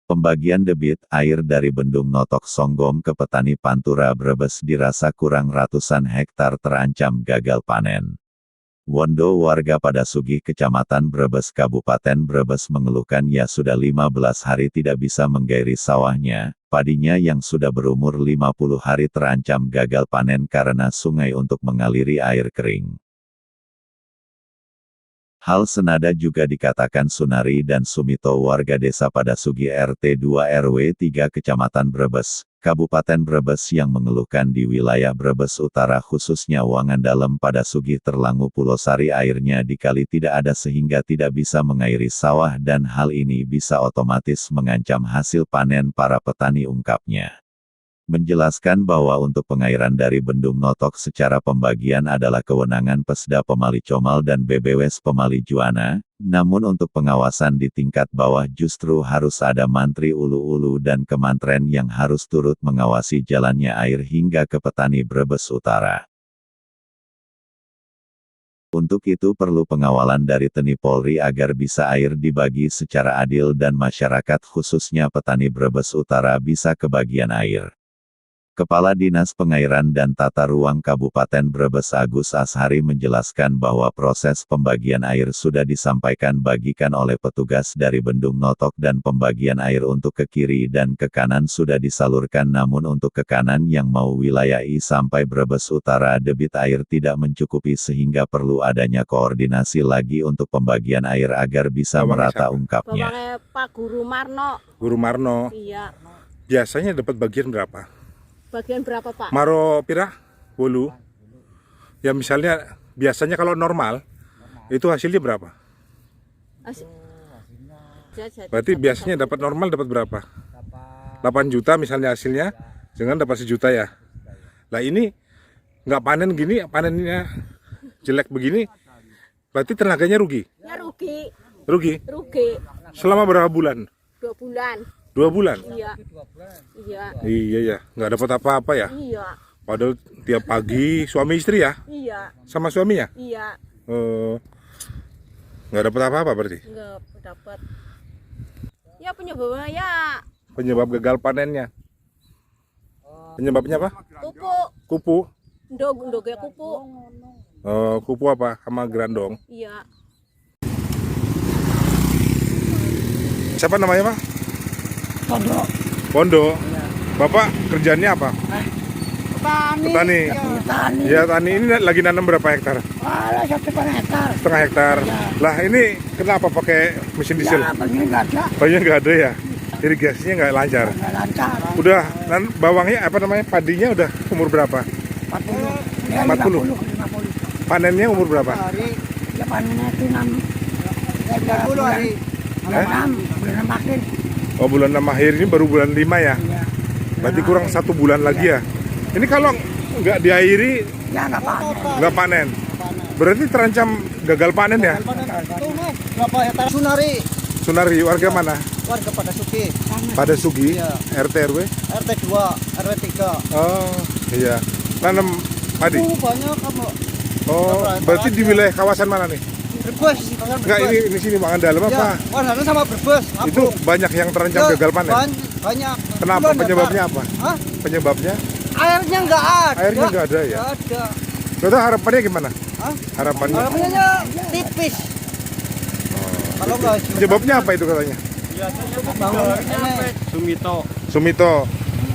Pembagian debit air dari Bendung Notok Songgom ke petani Pantura Brebes dirasa kurang ratusan hektar terancam gagal panen. Wondo warga Padasugi Kecamatan Brebes Kabupaten Brebes mengeluhkan sudah 15 hari tidak bisa menggairi sawahnya, padinya yang sudah berumur 50 hari terancam gagal panen karena sungai untuk mengaliri air kering. Hal senada juga dikatakan Sunari dan Sumito warga desa Padasugi RT 2 RW 3 Kecamatan Brebes, Kabupaten Brebes yang mengeluhkan di wilayah Brebes Utara khususnya Wangandalem Padasugi Terlangu Pulau Sari airnya di kali tidak ada sehingga tidak bisa mengairi sawah dan hal ini bisa otomatis mengancam hasil panen para petani ungkapnya. Menjelaskan bahwa untuk pengairan dari Bendung Notok secara pembagian adalah kewenangan Pesda Pemali Comal dan BBWS Pemali Juana, namun untuk pengawasan di tingkat bawah justru harus ada Mantri Ulu-Ulu dan Kemantren yang harus turut mengawasi jalannya air hingga ke petani Brebes Utara. Untuk itu perlu pengawalan dari TNI Polri agar bisa air dibagi secara adil dan masyarakat khususnya petani Brebes Utara bisa kebagian air. Kepala Dinas Pengairan dan Tata Ruang Kabupaten Brebes Agus Ashari menjelaskan bahwa proses pembagian air sudah bagikan oleh petugas dari Bendung Notok dan pembagian air untuk ke kiri dan ke kanan sudah disalurkan namun untuk ke kanan yang mau wilayah I sampai Brebes Utara debit air tidak mencukupi sehingga perlu adanya koordinasi lagi untuk pembagian air agar bisa merata ungkapnya. Pak Guru Marno. Guru Marno. Iya. Biasanya dapat bagian berapa? Bagian berapa, Pak? Maro pira? Bolu. Ya misalnya biasanya kalau normal itu hasilnya berapa? Berarti biasanya dapat normal dapat berapa? 8 juta misalnya hasilnya, jangan dapat 1 juta ya. Lah ini nggak panen gini, panennya jelek begini, berarti tenaganya rugi? Ya rugi. Rugi? Rugi. Selama berapa bulan? 2 bulan. 2 bulan? Iya. Iya. Iya ya, nggak dapat apa-apa ya? Iya. Padahal tiap pagi suami istri ya? Iya. Sama suaminya? Iya. Nggak dapat apa-apa berarti? Nggak dapat. Ya penyebabnya ya. Penyebab gagal panennya? Penyebabnya apa? Kupu. Kupu? Ndog ya kupu. Kupu apa? Sama gerandong? Iya. Siapa namanya Pak? Pondo. Pondo. Bapak kerjanya apa? Petani. Petani. Petani. Ya tani ini lagi nanam berapa hektar? Ada 1,5 hektar. Setengah hektar. Ya. Lah ini kenapa pakai mesin diesel? Ya, begini nggak ada. Banyak nggak ada ya? Irigasinya nggak lancar. Nggak lancar. Udah, bawangnya apa namanya? Padinya udah umur berapa? 40. Ya, 40. 50. Panennya umur berapa? Ya panennya itu 30 hari. Bulan akhir. Oh bulan 6 akhir ini baru bulan 5 ya? Ya. Berarti kurang 1 bulan lagi ya? Ini kalau nggak diairi Ya nggak panen. nggak panen. Berarti terancam gagal panen ya? Tuh mas, berapa hektar? Sunari, Sunari warga mana? warga Padasugi, Padasugi, Iya. RT RW. RT 2, RW 3. Oh iya. Tanam padi. Banyak kamu. Oh berarti di wilayah kawasan mana nih? Berbes, Enggak ini sini Wangandalem apa? warnanya sama berbes. Itu banyak yang terancam gagal panen. Banyak. Kenapa? Puluhan Penyebabnya hektar. apa? Hah? Penyebabnya? Airnya nggak ada. Airnya nggak ada ya? Nggak ada. Kita harapannya gimana? Hah? Harapannya? Harapannya tipis. Kalau nggak Penyebabnya apa itu katanya? Sumito.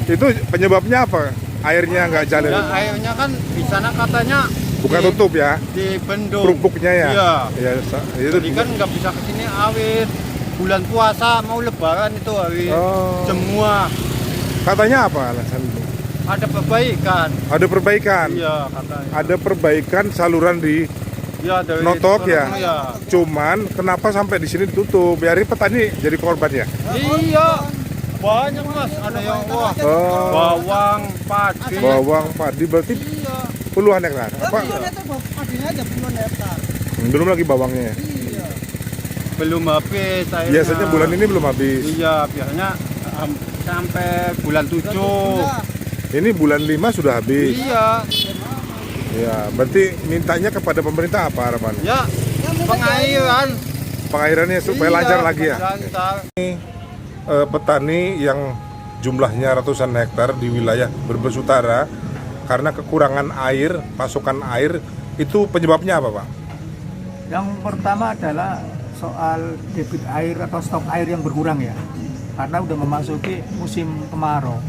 Itu penyebabnya apa? Airnya nggak jalan? Ya, airnya kan di sana katanya Buka tutup ya? di bendung. Kerupuknya ya? Iya. Ya, itu Jadi kan nggak bisa kesini awit. Bulan puasa mau lebaran itu hari Oh. semua Katanya apa alasan itu? ada perbaikan. Ada perbaikan. Iya katanya. Ada perbaikan saluran di Ya, dari Notok ya? Iya. Cuman kenapa sampai di sini ditutup? Biarin petani jadi korban ya? Iya. Banyak mas, ada yang wah Oh, bawang, padi. bawang padi berarti Iya. puluhan hektar. Apa? padinya aja puluhan hektar. Belum lagi bawangnya ya? Belum habis airnya. Biasanya bulan ini belum habis. Iya, biasanya sampai bulan 7. Ini bulan 5 sudah habis. Iya. Ya, berarti mintanya kepada pemerintah apa harapannya? Ya, pengairan. Pengairannya supaya Iya, lancar lagi ya? lancar. petani yang jumlahnya ratusan hektar di wilayah Brebes Utara karena kekurangan air, pasokan air, itu penyebabnya apa Pak? Yang pertama adalah soal debit air atau stok air yang berkurang ya, karena udah memasuki musim kemarau.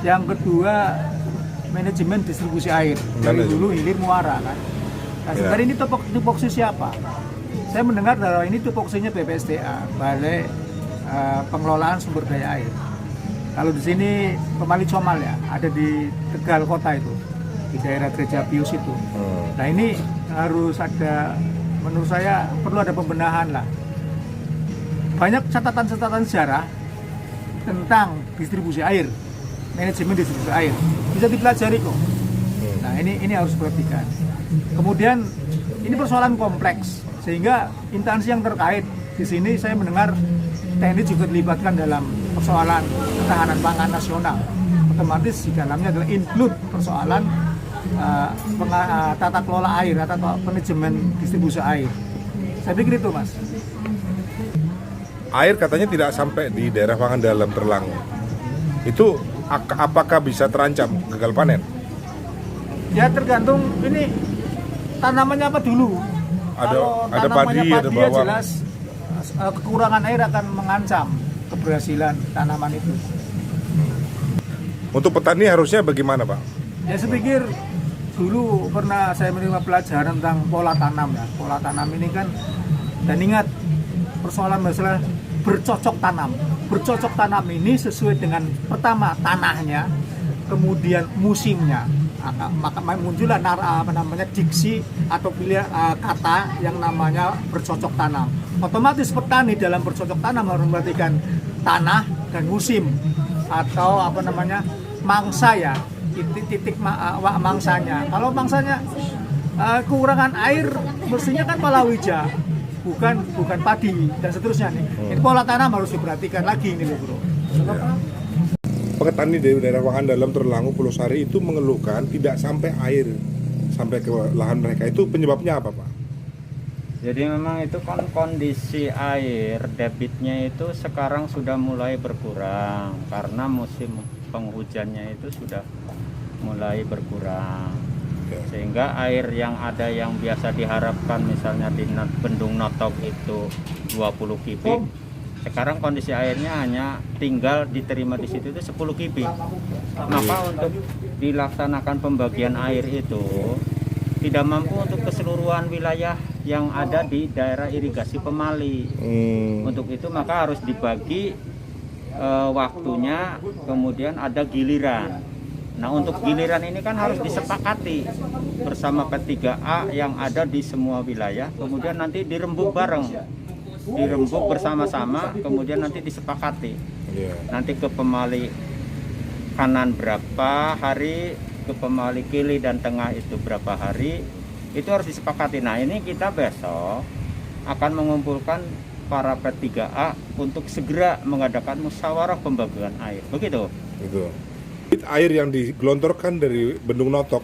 Yang kedua, manajemen distribusi air. Dari dulu hilir muara kan. Nah, sebenarnya ini tupoksi siapa? Saya mendengar bahwa ini tupoksinya BPSDA, Balai Pengelolaan Sumber Daya Air. Kalau di sini Pemali Comal ya, ada di Tegal Kota itu, di daerah Gereja Pius itu. Nah ini harus ada, menurut saya perlu ada pembenahan lah. Banyak catatan-catatan sejarah tentang distribusi air, manajemen distribusi air, bisa dipelajari kok. Nah ini harus diperhatikan. Kemudian ini persoalan kompleks, sehingga instansi yang terkait di sini saya mendengar TNI juga dilibatkan dalam persoalan ketahanan pangan nasional. Otomatis di dalamnya adalah include persoalan tata kelola air atau manajemen distribusi air. Saya pikir itu Mas. Air katanya tidak sampai di daerah Pangandalam Terlangu. Itu apakah bisa terancam gagal panen? Ya tergantung ini tanamannya apa dulu. Kalau Ada tanamannya padi, ada ya bawang. jelas kekurangan air akan mengancam keberhasilan tanaman itu. Untuk petani harusnya bagaimana Pak? Ya saya pikir dulu pernah saya menerima pelajaran tentang pola tanam ya. Pola tanam ini kan, dan ingat persoalan masalah bercocok tanam. Bercocok tanam ini sesuai dengan pertama tanahnya, kemudian musimnya. Maka muncullah diksi atau pilihan kata yang namanya bercocok tanam. Otomatis petani dalam bercocok tanam harus memperhatikan tanah dan musim atau mangsa ya, titik mangsanya. Kalau mangsanya kekurangan air, mestinya kan palawija, bukan padi dan seterusnya nih. Ini pola tanam harus diperhatikan lagi ini loh bro. Petani dari daerah Pangandalam Terlangu Pulau Sari itu mengeluhkan tidak sampai air sampai ke lahan mereka. Itu penyebabnya apa Pak? Jadi memang itu kan kondisi air debitnya itu sekarang sudah mulai berkurang karena musim penghujannya itu sudah mulai berkurang. Sehingga air yang ada yang biasa diharapkan misalnya di Bendung Notok itu 20 kubik, sekarang kondisi airnya hanya tinggal diterima di situ itu 10 kubik. Maka untuk dilaksanakan pembagian air itu tidak mampu untuk keseluruhan wilayah yang ada di daerah irigasi Pemali. Untuk itu maka harus dibagi waktunya, kemudian ada giliran. Nah untuk giliran ini kan harus disepakati bersama P3A yang ada di semua wilayah, kemudian nanti dirembuk bareng, dirembuk bersama-sama, kemudian nanti disepakati. Nanti ke Pemali kanan berapa hari, ke Pemali kiri dan tengah itu berapa hari, itu harus disepakati. Nah ini kita besok akan mengumpulkan para P3A untuk segera mengadakan musyawarah pembagian air, begitu? Itu. Air yang digelontorkan dari Bendung Notok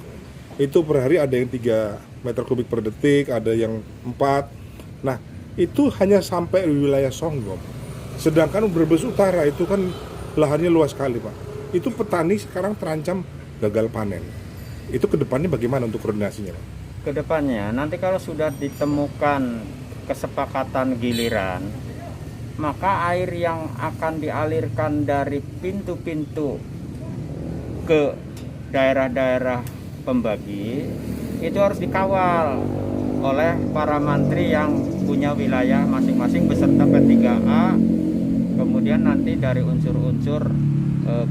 itu per hari ada yang 3 meter kubik per detik, ada yang 4. Nah itu hanya sampai di wilayah Songgom. Sedangkan Brebes Utara itu kan lahannya luas sekali Pak. Itu petani sekarang terancam gagal panen. Itu kedepannya bagaimana untuk koordinasinya Pak? Kedepannya nanti kalau sudah ditemukan kesepakatan giliran, maka air yang akan dialirkan dari pintu-pintu ke daerah-daerah pembagi itu harus dikawal oleh para mantri yang punya wilayah masing-masing beserta P3A, kemudian nanti dari unsur-unsur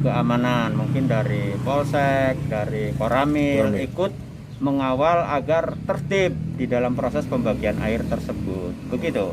keamanan, mungkin dari Polsek, dari Koramil ikut mengawal agar tertib di dalam proses pembagian air tersebut, begitu.